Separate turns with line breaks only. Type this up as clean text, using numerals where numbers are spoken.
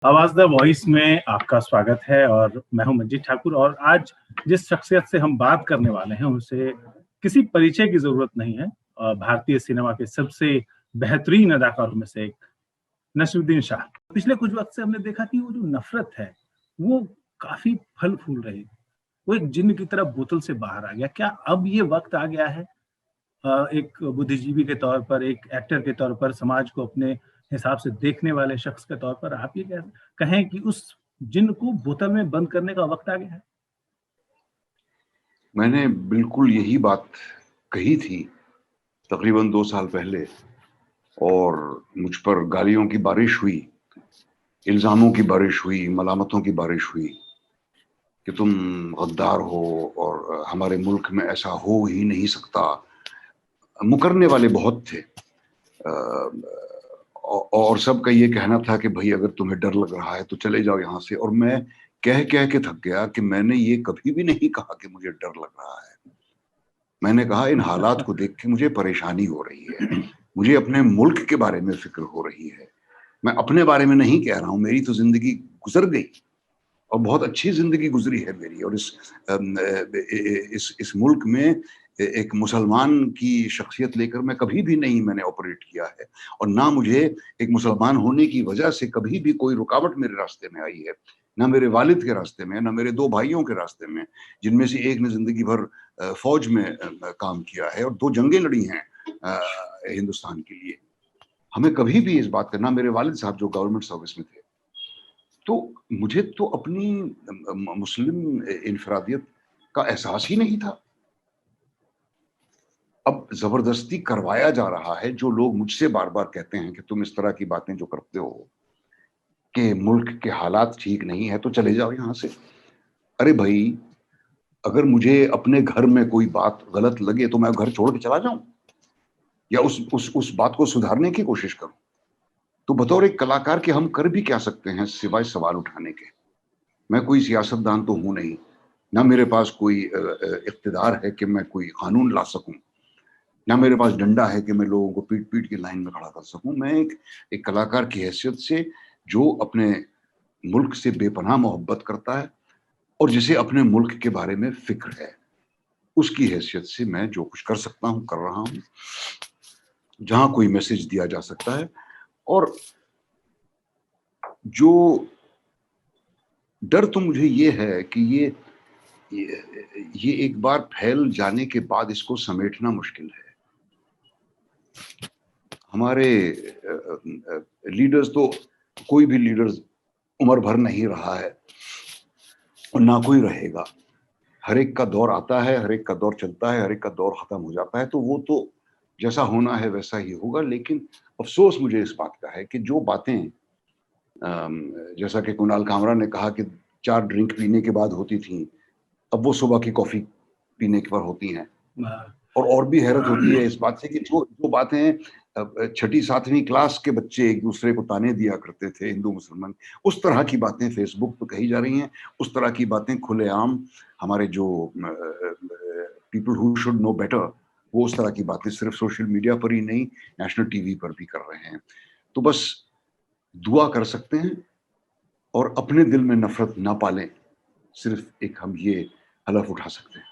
आवाज the voice में आपका स्वागत है और मैं हूं मंजीत ठाकुर। और आज जिस शख्सियत से हम बात करने वाले हैं उनसे किसी परिचय की जरूरत नहीं है। भारतीय सिनेमा के सबसे बेहतरीन अदाकारों में से एक नसीरुद्दीन शाह। पिछले कुछ वक्त से हमने देखा कि वो जो नफरत है वो काफी फल फूल रही, वो एक जिन्न की तरह बोतल से बाहर आ गया। क्या अब ये वक्त आ गया है एक बुद्धिजीवी के तौर पर, एक एक्टर के तौर पर, समाज को अपने हिसाब से देखने वाले शख्स के तौर पर आप ये कहें कि उस जिन्न को बोतल में बंद करने का वक्त आ गया है?
मैंने बिल्कुल यही बात कही थी तकरीबन 2 साल पहले, और मुझ पर गालियों की बारिश हुई, इल्जामों की बारिश हुई, मलामतों की बारिश हुई कि तुम गद्दार हो और हमारे मुल्क में ऐसा हो ही नहीं सकता। मुकरने वाले बहुत थे और सबका ये कहना था कि भाई अगर तुम्हें डर लग रहा है तो चले जाओ यहाँ से। और मैं कह कह के थक गया कि मैंने ये कभी भी नहीं कहा कि मुझे डर लग रहा है। मैंने कहा इन हालात को देख के मुझे परेशानी हो रही है, मुझे अपने मुल्क के बारे में फिक्र हो रही है। मैं अपने बारे में नहीं कह रहा हूँ, मेरी तो जिंदगी गुजर गई और बहुत अच्छी जिंदगी गुजरी है मेरी। और इस मुल्क में एक मुसलमान की शख्सियत लेकर मैं कभी भी नहीं मैंने ऑपरेट किया है, और ना मुझे एक मुसलमान होने की वजह से कभी भी कोई रुकावट मेरे रास्ते में आई है, ना मेरे वालिद के रास्ते में, ना मेरे 2 भाइयों के रास्ते में, जिनमें से एक ने जिंदगी भर फौज में काम किया है और 2 जंगें लड़ी हैं हिंदुस्तान के लिए। हमें कभी भी इस बात का, ना मेरे वालिद साहब जो गवर्नमेंट सर्विस में थे। तो मुझे तो अपनी मुस्लिम इनफरादियत का एहसास ही नहीं था। अब जबरदस्ती करवाया जा रहा है। जो लोग मुझसे बार बार कहते हैं कि तुम इस तरह की बातें जो करते हो कि मुल्क के हालात ठीक नहीं है तो चले जाओ यहाँ से। अरे भाई, अगर मुझे अपने घर में कोई बात गलत लगे तो मैं घर छोड़ के चला जाऊं या उस बात को सुधारने की कोशिश करूं? तो बतौर एक कलाकार के हम कर भी क्या सकते हैं सिवाय सवाल उठाने के? मैं कोई सियासतदान तो हूं नहीं, ना मेरे पास कोई इख्तिदार है कि मैं कोई कानून ला सकूं, ना मेरे पास डंडा है कि मैं लोगों को पीट पीट के लाइन में खड़ा कर सकूं। मैं एक कलाकार की हैसियत से, जो अपने मुल्क से बेपनाह मोहब्बत करता है और जिसे अपने मुल्क के बारे में फिक्र है, उसकी हैसियत से मैं जो कुछ कर सकता हूं कर रहा हूं, जहां कोई मैसेज दिया जा सकता है। और जो डर तो मुझे ये है कि ये एक बार फैल जाने के बाद इसको समेटना मुश्किल है। हमारे लीडर्स तो, कोई भी लीडर्स उम्र भर नहीं रहा है और ना कोई रहेगा। हर एक का दौर आता है, हर एक का दौर चलता है, हर एक का दौर खत्म हो जाता है। तो वो तो जैसा होना है वैसा ही होगा। लेकिन अफसोस मुझे इस बात का है कि जो बातें, जैसा कि कुणाल कामरा ने कहा कि 4 ड्रिंक पीने के बाद होती थी, अब वो सुबह की कॉफी पीने के बाद होती हैं। और भी हैरत होती है इस बात से कि जो बातें 6ठी 7वीं क्लास के बच्चे एक दूसरे को ताने दिया करते थे, हिंदू मुसलमान, उस तरह की बातें फेसबुक पर कही जा रही हैं। उस तरह की बातें खुलेआम हमारे जो people who should know better, वो उस तरह की बातें सिर्फ सोशल मीडिया पर ही नहीं, नेशनल टीवी पर भी कर रहे हैं। तो बस दुआ कर सकते हैं और अपने दिल में नफरत ना पालें, सिर्फ एक हम ये हलफ उठा सकते हैं।